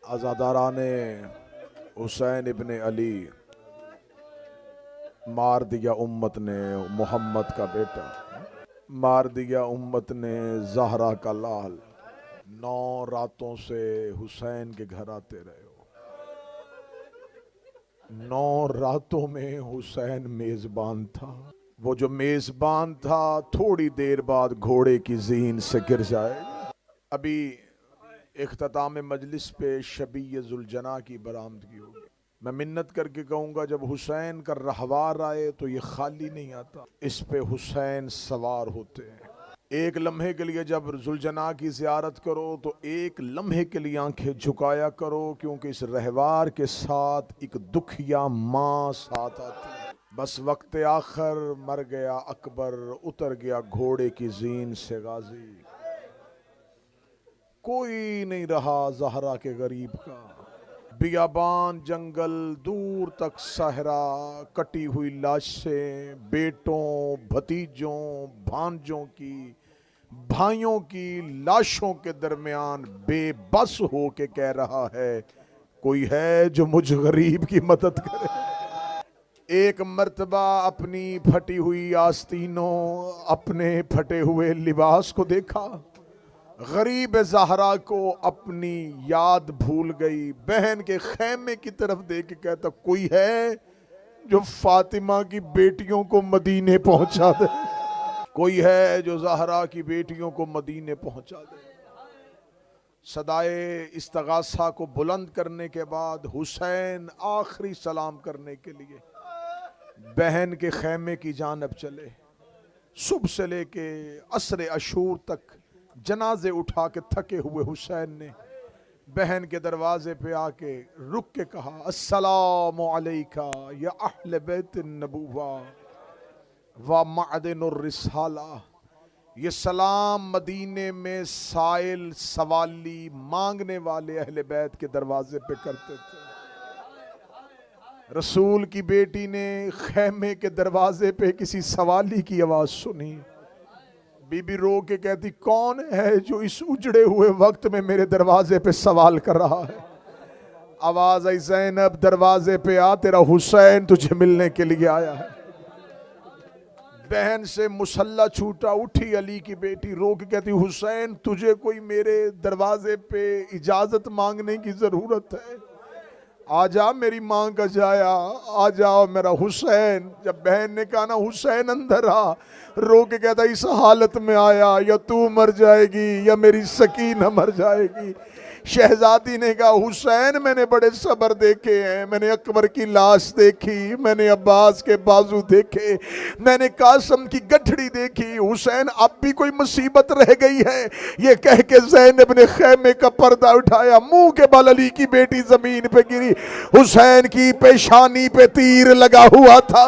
अज़ादारान हुसैन इब्न अली मार दिया उम्मत ने मोहम्मद का बेटा, मार दिया उम्मत ने ज़हरा का लाल। 9 रातों से हुसैन के घर आते रहे हो। 9 रातों में हुसैन मेज़बान था। वो जो मेज़बान था थोड़ी देर बाद घोड़े की ज़ीन से गिर जाएगा। अभी इख्तिताम मजलिस पे शबीय ज़ुलजना की बरामदगी होगी। मैं मिन्नत करके कहूँगा जब हुसैन का रहवार आए तो ये खाली नहीं आता, इस पे हुसैन सवार होते हैं। एक लम्हे के लिए जब ज़ुलजना की ज़ियारत करो तो एक लम्हे के लिए आंखें झुकाया करो, क्योंकि इस रहवार के साथ एक दुखिया माँ साथ आती है। बस वक्त आखिर मर गया अकबर, उतर गया घोड़े की ज़ीन से गाजी। कोई नहीं रहा ज़हरा के गरीब का। बियाबान जंगल दूर तक सहरा, कटी हुई लाशें बेटों भतीजों भांजों की भाइयों की लाशों के दरमियान बेबस हो के कह रहा है कोई है जो मुझ गरीब की मदद करे। एक मर्तबा अपनी फटी हुई आस्तीनों, अपने फटे हुए लिबास को देखा। गरीब ज़हरा को अपनी याद भूल गई। बहन के खैमे की तरफ देख के कहता कोई है जो फातिमा की बेटियों को मदीने पहुंचा दे, कोई है जो ज़हरा की बेटियों को मदीने पहुंचा दे। सदाए इस्तगासा को बुलंद करने के बाद हुसैन आखिरी सलाम करने के लिए बहन के खैमे की जानब चले। सुबह से लेके असर अशूर तक जनाजे उठा के थके हुए हुसैन ने बहन के दरवाजे पे आके रुक के कहा अस्सलामु अलैका या अहले बैत नबुवा व मअदनुर रिसाला। ये सलाम मदीने में साइल सवाली मांगने वाले अहले बैत के दरवाजे पे करते थे। रसूल की बेटी ने खैमे के दरवाजे पे किसी सवाली की आवाज सुनी। बीबी रो के कहती कौन है जो इस उजड़े हुए वक्त में मेरे दरवाजे पे सवाल कर रहा है। आवाज आई ज़ैनब दरवाजे पे आ, तेरा हुसैन तुझे मिलने के लिए आया है। बहन से मुसल्ला छूटा, उठी अली की बेटी रो के कहती हुसैन तुझे कोई मेरे दरवाजे पे इजाजत मांगने की जरूरत है, आजा मेरी माँ का जाया, आ जाओ मेरा हुसैन। जब बहन ने कहा ना हुसैन अंदर आ, रो के कहता इस हालत में आया या तू मर जाएगी या मेरी सकीना मर जाएगी। शहजादी ने कहा हुसैन मैंने बड़े सब्र देखे हैं, मैंने अकबर की लाश देखी, मैंने अब्बास के बाजू देखे, मैंने कासम की गठड़ी देखी, हुसैन अब भी कोई मुसीबत रह गई है। ये कह के ज़ैनब ने खैमे का पर्दा उठाया, मुंह के बल अली की बेटी जमीन पे गिरी। हुसैन की पेशानी पे तीर लगा हुआ था।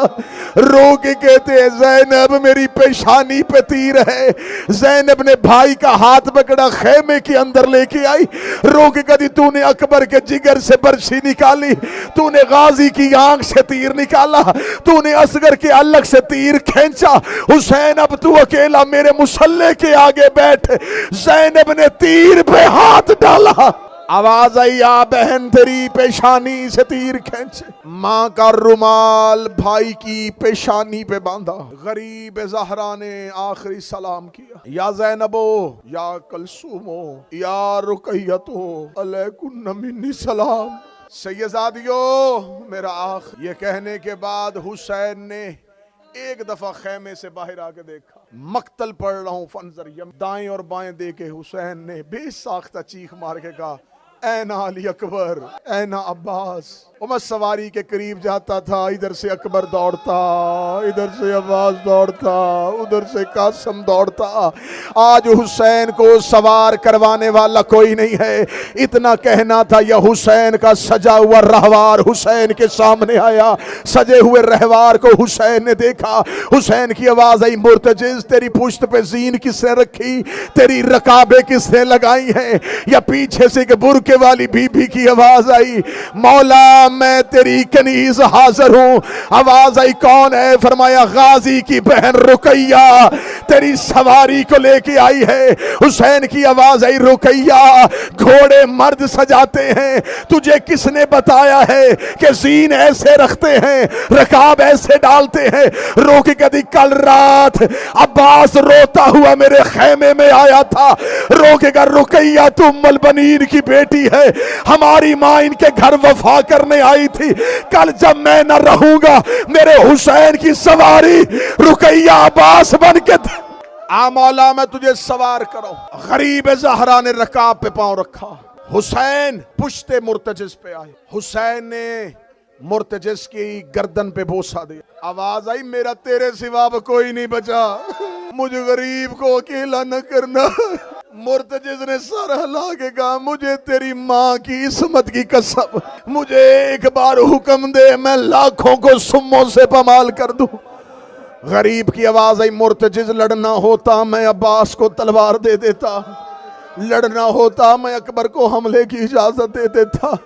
रो के कहते हैं ज़ैनब मेरी पेशानी पे तीर है। ज़ैनब ने भाई का हाथ पकड़ा, खैमे के अंदर लेके आई। रो के कदी तूने अकबर के जिगर से बर्छी निकाली, तूने गाजी की आंख से तीर निकाला, तूने असगर के अलग से तीर खींचा। हुसैन अब तू अकेला मेरे मुसल्ले के आगे बैठ। ज़ैनब ने तीर पे हाथ डाला। आवाज आई आ बहन तेरी पेशानी से तीर खींचे। माँ का रुमाल भाई की पेशानी पे बांधा। गरीब ज़हरा ने आखिरी सलाम किया या ज़ैनबो या कलसूमो या रुकैयतो अलैकुन्न मिन्नी सलाम। सैयदादियो मेरा आख। ये कहने के बाद हुसैन ने एक दफा खैमे से बाहर आके देखा, मक्तल पढ़ रहा हूँ फंजर यम। दाएं और बाएं देखे हुसैन ने बेसाख्ता चीख मार के कहा ऐना अली अकबर ऐना अब्बास। मैं सवारी के करीब जाता था, इधर से अकबर दौड़ता, इधर से अब्बास दौड़ता, उधर से कासम दौड़ता। आज हुसैन को सवार करवाने वाला कोई नहीं है। इतना कहना था या हुसैन का सजा हुआ रहवार हुसैन के सामने आया। सजे हुए रहवार को हुसैन ने देखा। हुसैन की आवाज आई मुर्तजिज तेरी पुश्त पे जीन किसने रखी, तेरी रकाबे किसने लगाई है, या पीछे से एक बुरके मक्के वाली बीबी की आवाज आई, मौला मैं तेरी कनीज हाजिर हूँ। आवाज आई, कौन है? फरमाया गाजी की बहन रुकैया तेरी सवारी को लेके आई है। हुसैन की आवाज आई, रुकैया घोड़े मर्द सजाते हैं, तुझे किसने बताया है कि जीन ऐसे रखते हैं, रकाब ऐसे डालते हैं? रोक के दी, कल रात अब्बास रोता हुआ मेरे खेमे में आया था। रोकेगा, रुकैया तू उम्मुल बनीन की बेटी है, हमारी माँ इनके घर वफा करने आई थी, कल जब मैं न रहूंगा मेरे हुसैन की सवारी रुकैया अब्बास बन के आ मौला मैं तुझे सवार करूं। गरीब ज़हरा ने रकाब पे पांव रखा, हुसैन पुश्ते मुर्तजिस पे आए, हुसैन ने मुर्तजिस की गर्दन पे बोसा दिया। आवाज आई, मेरा तेरे सिवा अब कोई नहीं बचा, मुझे गरीब को अकेला न करना। मुर्तजिस ने सर हिला के कहा, मुझे तेरी माँ की इस्मत की कसम, मुझे एक बार हुक्म दे, मैं लाखों को सुम्मों से पमाल कर दूं। गरीब की आवाज आई, मुर्तजिस लड़ना होता मैं अब्बास को तलवार दे देता, लड़ना होता मैं अकबर को हमले की इजाजत दे देता।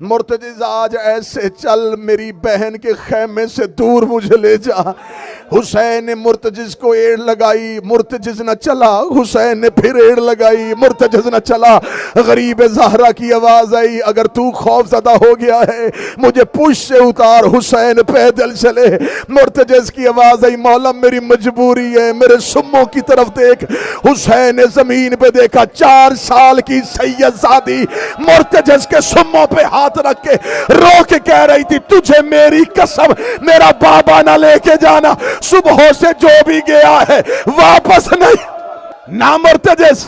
मुर्तजिस आज ऐसे चल, मेरी बहन के खैमे से दूर मुझे ले जा। हुसैन ने मुर्तजिस को एड़ लगाई, मुर्तजिस न चला, हुसैन ने फिर एड़ लगाई, मुर्तजिस न चला। गरीब ज़हरा की आवाज आई, अगर तू खौफज़दा हो गया है मुझे पुश से उतार, हुसैन पैदल चले। मुर्तजिस की आवाज आई, मौला मेरी मजबूरी है, मेरे सुम्मों की तरफ देख। हुसैन ने जमीन पे देखा, 4 साल की सैयदजादी मुर्तजिस के सुम्मों पे हाथ रख के रो के कह रही थी, तुझे मेरी कसम मेरा बाबा ना लेके जाना, सुबह से जो भी गया है वापस नहीं। ना मुर्तजिस।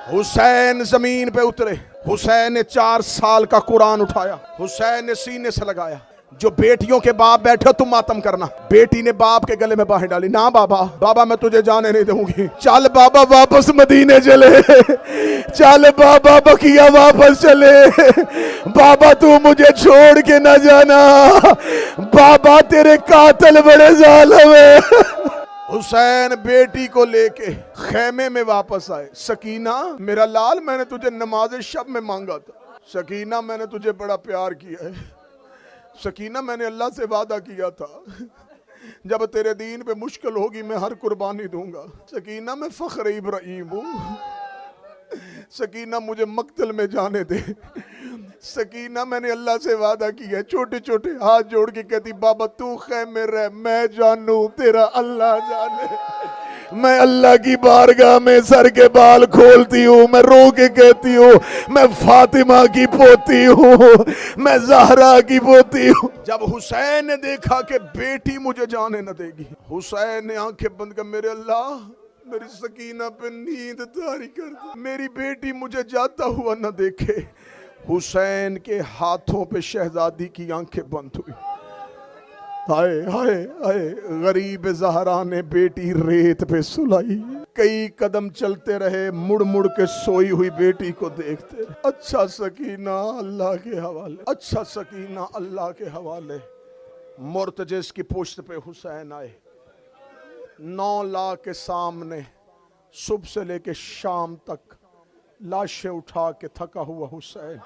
हुसैन जमीन पे उतरे, हुसैन ने 4 साल का कुरान उठाया, हुसैन ने सीने से लगाया। जो बेटियों के बाप बैठे हो तुम मातम करना। बेटी ने बाप के गले में बाहें डाली, ना बाबा, बाबा मैं तुझे जाने नहीं दूंगी। चल बाबा वापस मदीने चले, चल बाबा बकिया वापस चले, बाबा तू मुझे छोड़ के ना जाना, बाबा तेरे कातिल बड़े जालिम है। हुसैन बेटी को लेके खेमे में वापस आए। सकीना मेरा लाल, मैंने तुझे नमाज शब में मांगा था, सकीना मैंने तुझे बड़ा प्यार किया है, सकीना मैंने अल्लाह से वादा किया था जब तेरे दीन पे मुश्किल होगी मैं हर कुर्बानी दूंगा। सकीना मैं फख्र इब्राहिम हूँ, सकीना मुझे मक्तल में जाने दे। सकीना मैंने अल्लाह से वादा किया है। छोटे छोटे हाथ जोड़ के कहती, बाबा तू खैमे रह, मैं जानू तेरा अल्लाह जाने। मैं अल्लाह की बारगाह में सर के बाल खोलती हूँ, मैं रो के कहती हूँ मैं फातिमा की पोती हूँ, मैं ज़हरा की पोती हूँ। जब हुसैन ने देखा कि बेटी मुझे जाने न देगी, हुसैन ने आंखें बंद कर, मेरे अल्लाह मेरी सकीना पे नींद तारी कर दे, मेरी बेटी मुझे जाता हुआ न देखे। हुसैन के हाथों पे शहजादी की आंखें बंद हुई। हाय हाय हाय, गरीब ज़हरा ने बेटी रेत पे सुलाई। कई कदम चलते रहे, मुड़ मुड़ के सोई हुई बेटी को देखते। अच्छा सकीना अल्लाह के हवाले, अच्छा सकीना अल्लाह के हवाले। मुर्तजिस की पुश्त पे हुसैन आए। 9 लाख के सामने सुबह से लेके शाम तक लाशें उठा के थका हुआ हुसैन।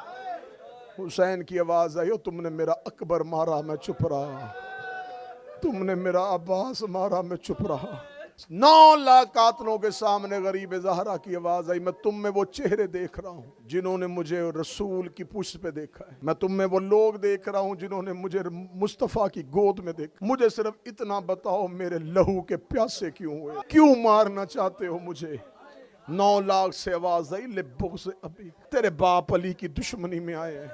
हुसैन की आवाज आई, तुमने मेरा अकबर मारा मैं चुप रहा, तुमने मेरा अब्बास मारा मैं चुप रहा। 9 लाख कातलों के सामने गरीब ज़हरा की आवाज आई, मैं तुम में वो चेहरे देख रहा हूँ जिन्होंने मुझे रसूल की पुश्त पे देखा है, मैं तुम में वो लोग देख रहा हूँ जिन्होंने मुझे मुस्तफ़ा की गोद में देखा। मुझे सिर्फ इतना बताओ, मेरे लहू के प्यासे क्यों हुए, क्यों मारना चाहते हो मुझे? 9 लाख से आवाज आई, लिब्बों से अभी तेरे बाप अली की दुश्मनी में आए हैं,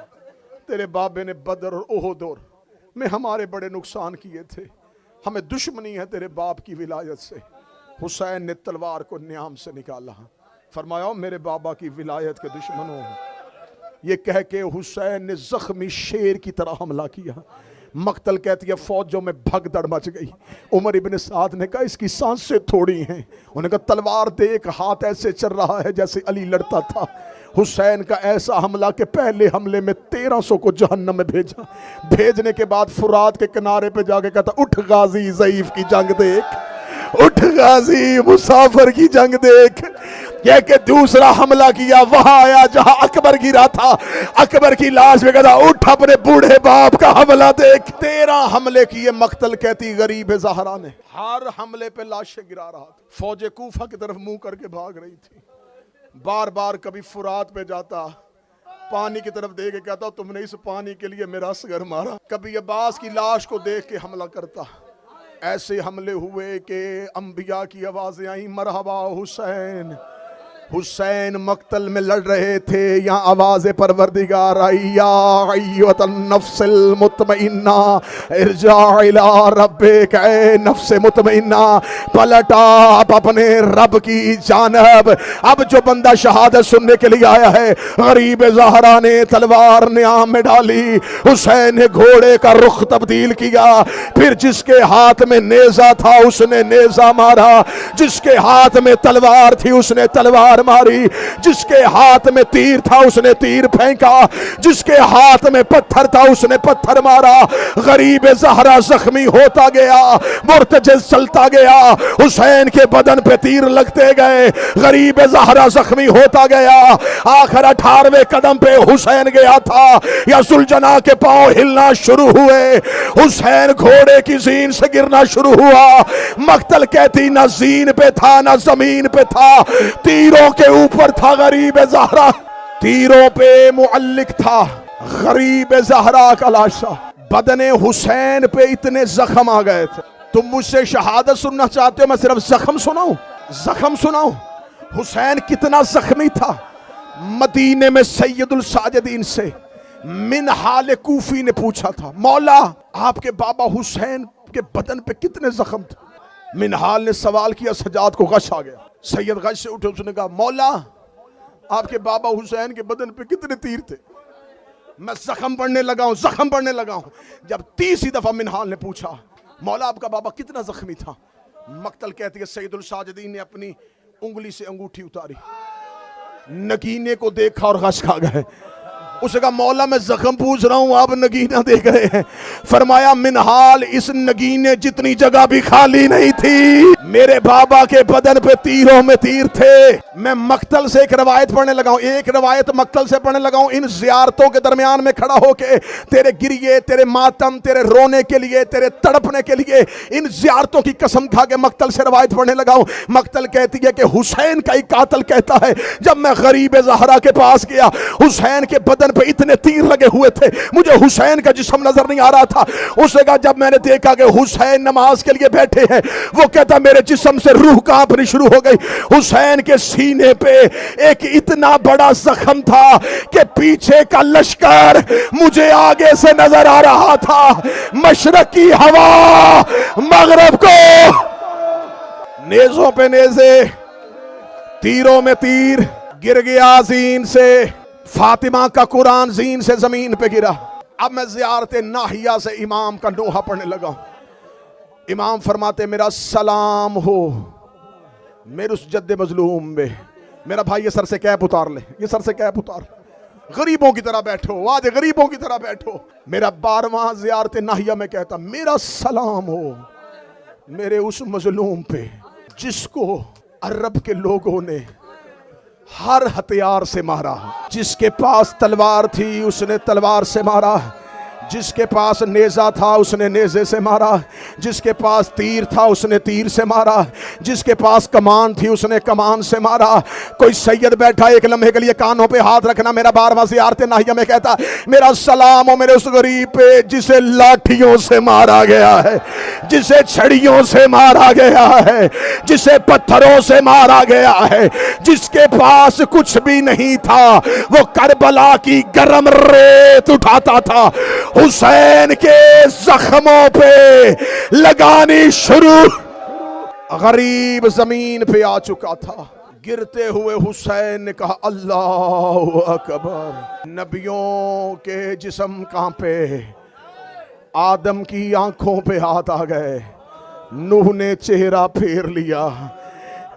तेरे बाबे ने बदर और ओहद में हमारे बड़े नुकसान किए थे, हमें दुश्मनी है तेरे बाप की विलायत से। हुसैन ने तलवार को न्याम से निकाला, फरमाया मेरे बाबा की विलायत के दुश्मनों, ये कह के हुसैन ने जख्मी शेर की तरह हमला किया। मक्तल कहती है फौजों में भगदड़ मच गई। उमर इब्न साद ने कहा इसकी सांसें थोड़ी हैं, उन्होंने कहा तलवार दे, एक हाथ ऐसे चल रहा है जैसे अली लड़ता था। हुसैन का ऐसा हमला कि पहले हमले में 1300 को जहन्नम में भेजा। भेजने के बाद फुरात के किनारे पे जाके कहता उठ गाजी ज़ईफ की जंग देख, उठ गाजी मुसाफिर की जंग देख। کہ دوسرا حملہ کیا، وہاں آیا جہاں اکبر گرا تھا، اکبر کی لاش پہ کہتا اٹھ اپنے بوڑھے باپ کا حملہ دیکھ۔ 13 حملے کیے مقتل کہتی غریب زہرا نے، ہر حملے پہ لاشیں گرا رہا تھا۔ فوج کوفہ کی طرف منہ کر کے بھاگ رہی تھی، بار بار کبھی فرات پہ جاتا، پانی کی طرف دیکھ کے کہتا تم نے اس پانی کے لیے میرا اصغر مارا، کبھی عباس کی لاش کو دیکھ کے حملہ کرتا۔ ایسے حملے ہوئے کہ انبیاء کی آوازیں آئیں، مرحبا حسین، حسین مقتل میں لڑ رہے تھے، یہاں آواز پروردگار آئی، یا ایھا النفس المطمئنہ ارجعی الی ربک، اے نفس مطمئنہ پلٹا اب اپنے رب کی جانب۔ اب جو بندہ شہادت سننے کے لیے آیا ہے، غریب زہرا نے تلوار نیام میں ڈالی، حسین نے گھوڑے کا رخ تبدیل کیا، پھر جس کے ہاتھ میں نیزہ تھا اس نے نیزہ مارا، جس کے ہاتھ میں تلوار تھی اس نے تلوار ماری، جس کے ہاتھ میں تیر تھا اس نے تیر پھینکا، جس کے ہاتھ میں پتھر تھا اس نے پتھر مارا۔ غریب زہرا زخمی ہوتا گیا، مرتجز چلتا گیا، حسین کے بدن پہ تیر لگتے گئے، غریب زہرا زخمی ہوتا گیا۔ آخر 18ویں قدم پہ حسین گیا تھا، یا ذوالجناح کے پاؤں ہلنا شروع ہوئے، حسین گھوڑے کی زین سے گرنا شروع ہوا۔ مقتل کہتی نہ زین پہ تھا نہ زمین پہ تھا، تیروں کے اوپر تھا غریب زہرا، تیروں پہ معلق تھا غریب زہرا کا لاشا۔ بدن حسین پہ اتنے زخم آ گئے تھے۔ تم مجھ سے شہادت سننا چاہتے ہو، میں صرف زخم سناؤں؟ زخم سناؤں؟ حسین کتنا زخمی تھا۔ مدینے میں سید الساجدین سے منہال کوفی نے پوچھا تھا، مولا آپ کے بابا حسین کے بدن پہ کتنے زخم تھے؟ منہال نے سوال کیا، سجاد کو غش آ گیا۔ سید غش سے اٹھے، اس نے کہا مولا آپ کے بابا حسین کے بدن پہ کتنے تیر تھے؟ میں زخم پڑھنے لگا ہوں، زخم پڑھنے لگا ہوں۔ جب 30 دفعہ منہال نے پوچھا مولا آپ کا بابا کتنا زخمی تھا، مقتل کہتی ہے سید الساجدین نے اپنی انگلی سے انگوٹھی اتاری، نگینے کو دیکھا اور غش کھا گئے۔ اسے کہا مولا میں زخم پوچھ رہا ہوں آپ نگینہ دیکھ رہے ہیں۔ فرمایا منہال اس نگینے جتنی جگہ بھی خالی نہیں تھی، میرے بابا کے بدن پہ تیروں میں تیر تھے۔ میں مقتل سے ایک روایت پڑھنے لگا ہوں، ایک روایت مقتل سے پڑھنے لگا ہوں، ان زیارتوں کے درمیان میں کھڑا ہو کے تیرے گریے، تیرے ماتم، تیرے رونے کے لیے، تیرے تڑپنے کے لیے ان زیارتوں کی قسم کھا کے مقتل سے روایت پڑھنے لگا ہوں۔ مقتل کہتی ہے کہ حسین کا ایک قاتل کہتا ہے جب میں غریب زہرا کے پاس گیا، حسین کے بدن پہ اتنے تیر لگے ہوئے تھے، مجھے حسین کا جسم نظر نہیں آ رہا تھا۔ اس نے کہا جب میں نے دیکھا کہ حسین نماز کے لیے بیٹھے ہیں، وہ کہتا میرے جسم سے روح کانپنی شروع ہو گئی۔ حسین کے سینے پہ ایک اتنا بڑا زخم تھا کہ پیچھے کا لشکر مجھے آگے سے نظر آ رہا تھا، مشرق کی ہوا مغرب کو، نیزوں پہ نیزے، تیروں میں تیر، گر گیا زین سے، فاطمہ کا قرآن زین سے زمین پہ گرا۔ اب میں زیارت ناحیہ سے امام کا نوحہ پڑھنے لگا ہوں۔ امام فرماتے میرا سلام ہو میرے اس جد مظلوم میں۔ میرا بھائی یہ سر سے کیپ اتار لے، یہ سر سے کیپ اتار لے، غریبوں کی طرح بیٹھو، آج غریبوں کی طرح بیٹھو۔ میرا 12واں زیارت ناحیہ میں کہتا میرا سلام ہو میرے اس مظلوم پہ جس کو عرب کے لوگوں نے ہر ہتھیار سے مارا، جس کے پاس تلوار تھی اس نے تلوار سے مارا، جس کے پاس نیزہ تھا اس نے نیزے سے مارا، جس کے پاس تیر تھا اس نے تیر سے مارا، جس کے پاس کمان تھی اس نے کمان سے مارا۔ کوئی سید بیٹھا ایک لمحے کے لیے کانوں پہ ہاتھ رکھنا۔ میرا 12واں زیارت ناحیہ میں کہتا میرا سلام ہو میرے اس غریب پہ جسے لاٹھیوں سے مارا گیا ہے، جسے چھڑیوں سے مارا گیا ہے، جسے پتھروں سے مارا گیا ہے، جس کے پاس کچھ بھی نہیں تھا، وہ کربلا کی گرم ریت اٹھاتا تھا، حسین کے زخموں پہ لگانی شروع۔ غریب زمین پہ آ چکا تھا، گرتے ہوئے حسین نے کہا اللہ اکبر۔ نبیوں کے جسم کانپے، آدم کی آنکھوں پہ ہاتھ آ گئے، نوح نے چہرہ پھیر لیا،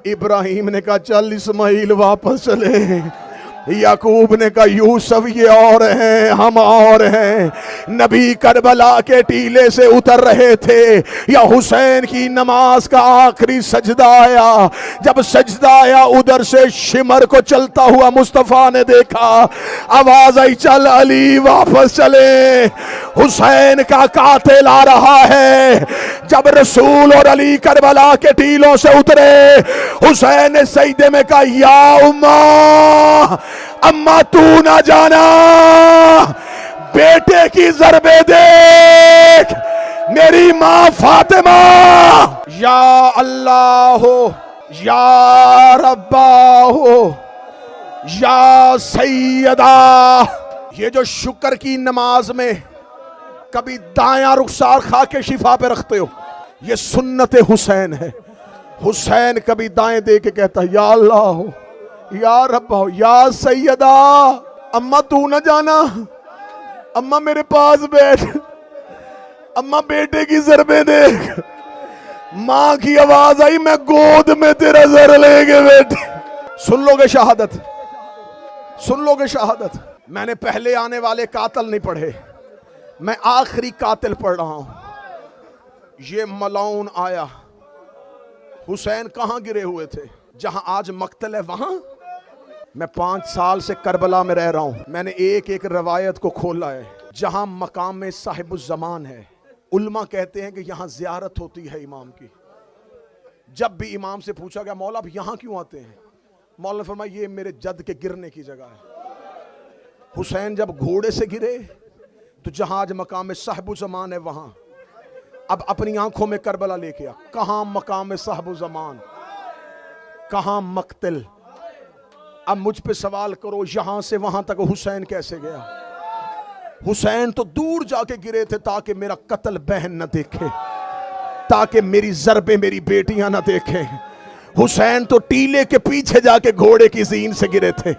ابراہیم نے کہا چل اسماعیل واپس چلے، याकूब ने कहा यूसुफ ये और हैं, हम और हैं। नबी करबला के टीले से उतर रहे थे, या हुसैन की नमाज का आखिरी सजदा आया। जब सजदा आया उधर से शिमर को चलता हुआ मुस्तफा ने देखा। आवाज आई चल अली वापस चले, हुसैन का कातिल आ रहा है। जब रसूल और अली करबला के टीलों से उतरे, हुसैन ने सजदे में कहा या उम्मा, अम्मा तू ना जाना, बेटे की ज़रबे देख, मेरी माँ फातिमा। या अल्लाह हो, या रब्बा हो, या सैयदा। ये जो शुक्र की नमाज में कभी दायां रुखसार खा के शिफा पे रखते हो, ये सुन्नत हुसैन है। हुसैन कभी दाएं दे के कहता या अल्लाह हो, या रब्बा हो, या सैयदा। अम्मा तू ना जाना, अम्मा मेरे पास बैठ, अम्मा बेटे की ज़रबे देख। माँ की आवाज आई मैं गोद में तेरा ज़र लेके बैठी। सुन लोगे शहादत, सुन लोगे शहादत। मैंने पहले आने वाले कातिल नहीं पढ़े, मैं आखिरी कातिल पढ़ रहा हूं। ये मलाउन आया। हुसैन कहां गिरे हुए थे? जहां आज मक्तल है वहां। मैं 5 साल से करबला में रह रहा हूं, मैंने एक एक रवायत को खोला है। जहां मकाम में साहिबुज़्ज़मान है, उल्मा कहते हैं कि यहां ज़ियारत होती है इमाम की। जब भी इमाम से पूछा गया मौला आप यहां क्यों आते हैं, मौला ने फरमाया ये मेरे जद के गिरने की जगह है। हुसैन जब घोड़े से गिरे तो जहां आज मकाम में साहिबुज़्ज़मान है वहां, अब अपनी आंखों में करबला लेके आ। कहां मकाम में साहिबुज़्ज़मान, कहां मक्तल। अब मुझ पे सवाल करो यहां से वहां तक हुसैन कैसे गया? हुसैन तो दूर जाके गिरे थे ताकि मेरा कत्ल बहन न देखे, ताकि मेरी ज़रबे मेरी बेटियां न देखें। हुसैन तो टीले के पीछे जाके घोड़े की ज़ीन से गिरे थे।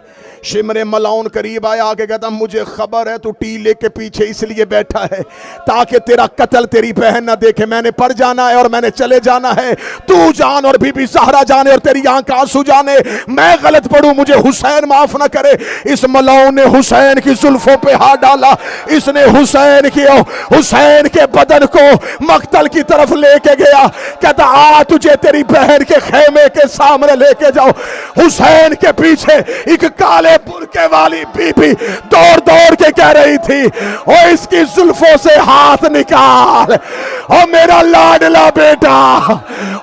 शिमरे मलाउन करीब आया, आके कहता मुझे खबर है तू टीले के पीछे इसलिए बैठा है ताकि तेरा कत्ल तेरी बहन ना देखे। मैंने पड़ जाना है और मैंने चले जाना है, तू जान और बीबी ज़हरा जाने और तेरी आंख आंसू जाने, मैं गलत पढ़ूं मुझे हुसैन माफ ना करे। इस मलाउन ने हुसैन की जुल्फों पे हाथ डाला, इसने हुसैन के बदन को मक्तल की तरफ लेके गया। कहता आ तुझे तेरी बहन के खेमे के सामने लेके जाओ। हुसैन के पीछे एक काले बुरके वाली बीबी दौड़ दौड़ के कह रही थी ओ इसकी जुल्फों से हाथ निकाल, ओ मेरा लाडला बेटा,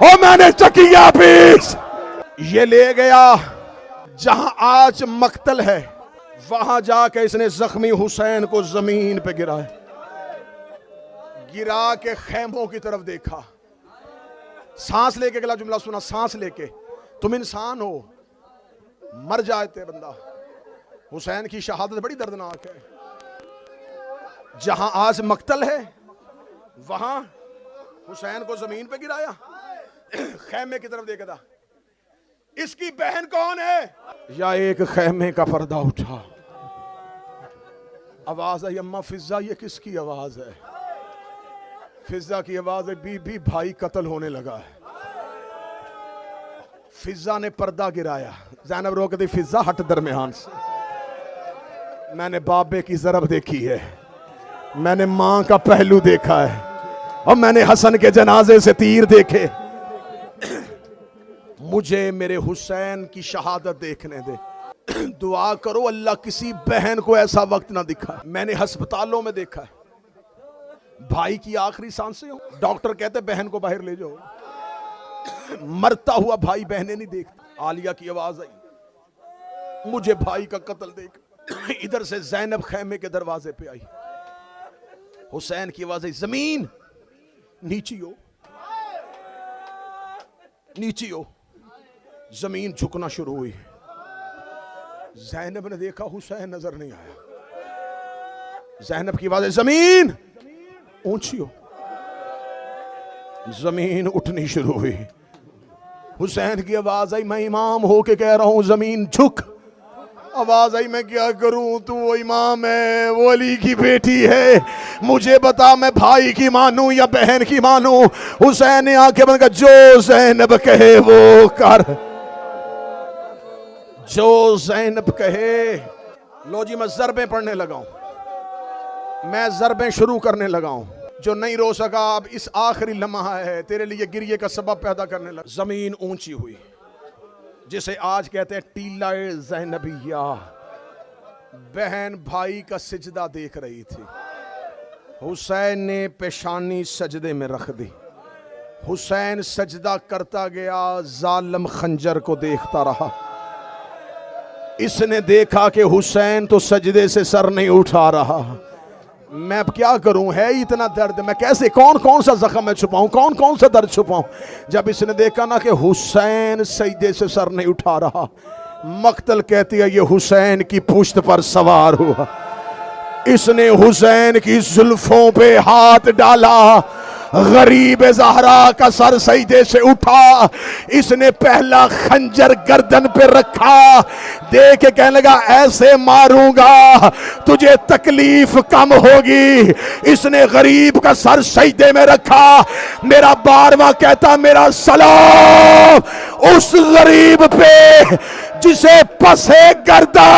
ओ मैंने चकिया पीस। ये ले गया जहां आज मक्तल है, वहां जाके इसने जख्मी हुसैन को जमीन पे गिराया, गिरा के खेमों की तरफ देखा। सांस लेके अगला जुमला सुना, सांस लेके तुम इंसान हो, मर जाते बंदा। हुसैन की शहादत बड़ी दर्दनाक है। जहां आज मक्तल है वहां हुसैन को जमीन पे गिराया, खेमे की तरफ देखा था। इसकी बहन कौन है? या एक खेमे का पर्दा उठा, आवाज आई अम्मा फिजा, ये किसकी आवाज है? फिजा की आवाज है बीबी भाई कत्ल होने लगा है। फिजा ने पर्दा गिराया, ज़ैनब रोक दी, फिजा हट दरमियान से। मैंने बाबे की ज़रब देखी है, मैंने माँ का पहलू देखा है, और मैंने हसन के जनाजे से तीर देखे। मुझे मेरे हुसैन की शहादत देखने दे। दुआ करो अल्लाह किसी बहन को ऐसा वक्त ना दिखा। मैंने अस्पतालों में देखा है, भाई की आखिरी सांसें हो, डॉक्टर कहते बहन को बाहर ले जाओ, मरता हुआ भाई बहनें नहीं देखती। आलिया की आवाज आई मुझे भाई का कत्ल देख। इधर से ज़ैनब खेमे के दरवाजे पे आई, हुसैन की आवाज आई जमीन नीची हो, नीची हो। जमीन झुकना शुरू हुई। ज़ैनब ने देखा हुसैन नजर नहीं आया। ज़ैनब की आवाज आई जमीन ऊंची हो। जमीन उठनी शुरू हुई। हुसैन की आवाज आई मैं इमाम हो के कह रहा हूं जमीन झुक। आवाज आई मैं क्या करूं, तू वो इमाम है, वो अली की बेटी है, मुझे बता मैं भाई की मानूं या बहन की मानूं। हुसैन ने आंखें बंद कर जो ज़ैनब कहे वो कर, جو زینب کہے. لو جی میں ضربیں پڑھنے لگا ہوں, میں ضربیں شروع کرنے لگا ہوں. جو نہیں رو سکا اب اس آخری لمحہ ہے تیرے لیے گریے کا سبب پیدا کرنے لگا. زمین اونچی ہوئی, جسے آج کہتے ہیں ٹیلہ زینبیہ. بہن بھائی کا سجدہ دیکھ رہی تھی. حسین نے پیشانی سجدے میں رکھ دی. حسین سجدہ کرتا گیا, ظالم خنجر کو دیکھتا رہا. اس نے دیکھا کہ حسین تو سجدے سے سر نہیں اٹھا رہا. میں اب کیا کروں, ہے اتنا درد, میں کیسے کون سا زخم میں چھپاؤں, کون سا درد چھپاؤں. جب اس نے دیکھا نا کہ حسین سجدے سے سر نہیں اٹھا رہا, مقتل کہتی ہے یہ حسین کی پشت پر سوار ہوا. اس نے حسین کی زلفوں پہ ہاتھ ڈالا, غریب زہرا کا سر سجدے سے اٹھا. اس نے پہلا خنجر گردن پہ رکھا, دیکھ کے کہنے لگا ایسے ماروں گا تجھے تکلیف کم ہوگی. اس نے غریب کا سر سجدے میں رکھا. میرا بارواں کہتا میرا سلام اس غریب پہ جسے پسے گردہ.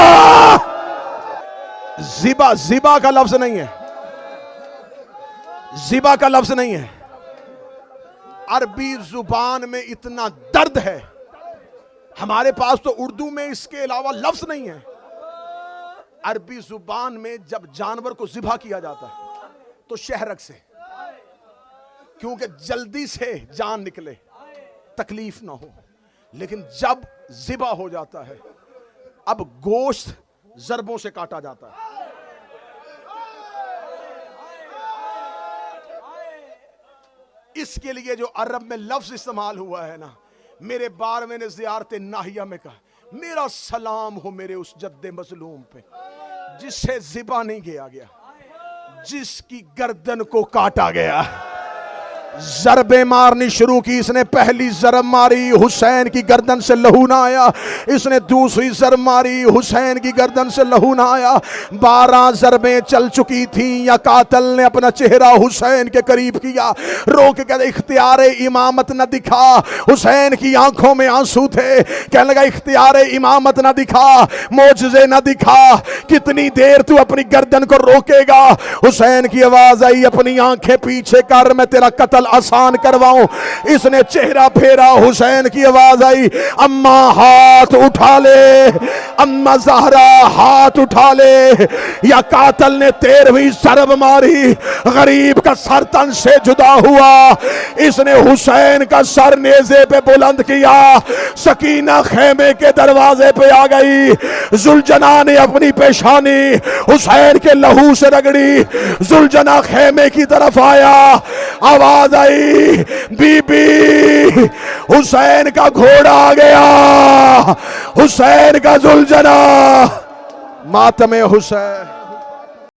زبا کا لفظ نہیں ہے, زبا کا لفظ نہیں ہے. عربی زبان میں اتنا درد ہے, ہمارے پاس تو اردو میں اس کے علاوہ لفظ نہیں ہے. عربی زبان میں جب جانور کو ذبح کیا جاتا ہے تو شہرک سے, کیونکہ جلدی سے جان نکلے, تکلیف نہ ہو. لیکن جب ذبح ہو جاتا ہے اب گوشت ضربوں سے کاٹا جاتا ہے. اس کے لیے جو عرب میں لفظ استعمال ہوا ہے نا, میرے بارہویں نے زیارت ناہیہ میں کہا میرا سلام ہو میرے اس جد مظلوم پہ جس سے ذبح نہیں کیا گیا, جس کی گردن کو کاٹا گیا. ضربیں مارنی شروع کی. اس نے پہلی ضرب ماری, حسین کی گردن سے لہو نہ آیا. اس نے دوسری ضرب ماری, حسین کی گردن سے لہو نہ آیا. 12 ضربیں چل چکی تھیں. یا قاتل نے اپنا چہرہ حسین کے قریب کیا, رو کے کہتے اختیار امامت نہ دکھا. حسین کی آنکھوں میں آنسو تھے, کہنے لگا اختیار امامت نہ دکھا, معجزے نہ دکھا, کتنی دیر تو اپنی گردن کو روکے گا. حسین کی آواز آئی اپنی آنکھیں پیچھے کر, میں تیرا قتل آسان کرواؤں. اس نے چہرہ پھیرا, حسین کی آواز آئی اماں ہاتھ اٹھا لے, اماں زہرا ہاتھ اٹھا لے. یا قاتل نے 13ویں ضرب ماری, غریب کا سر تن سے جدا ہوا. اس نے حسین کا سر نیزے پہ بلند کیا. سکینہ خیمے کے دروازے پہ آ گئی. زلجنا نے اپنی پیشانی حسین کے لہو سے رگڑی. زلجنا خیمے کی طرف آیا, آواز آئی بی بی حسین کا گھوڑا آ گیا, حسین کا زلجنا. ماتم حسین.